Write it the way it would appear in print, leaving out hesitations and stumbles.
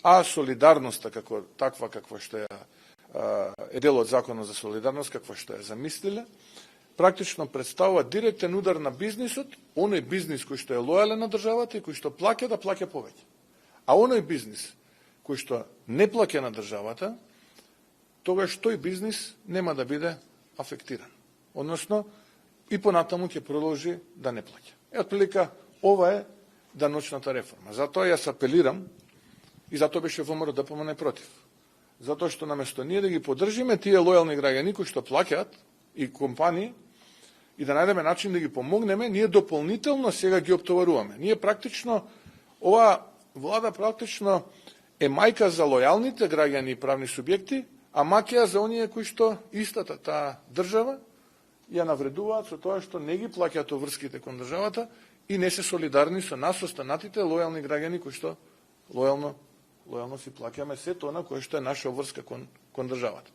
а солидарноста како таква каква што е дел од законот за солидарност каква што е замислиле, практично представува директен удар на бизнисот, оној бизнис кој што е лојален на државата и кој што плаќа да плаќа повеќе. А оној бизнис кој што не плаќа на државата, тогаш тој бизнис нема да биде афектиран. Односно, и понатаму ќе продолжи да не плаќа. Отприлика, ова е даночната реформа. Затоа јас апелирам, и затоа беше ВМРО ДПМН против. Затоа што наместо ние да ги поддржиме тие лојални граѓани кои што плаќаат и компании, и да најдеме начин да ги помогнеме, ние дополнително сега ги оптоваруваме. Ние практично, оваа влада практично е мајка за лојалните граѓани и правни субјекти, а маќија за оние кои што истата таа држава ја навредуваат со тоа што не ги плаќаат врските кон државата и не се солидарни со нас, останатите лојални граѓани кои што лојално си плаќаме сето она кое што е наша врска кон државата.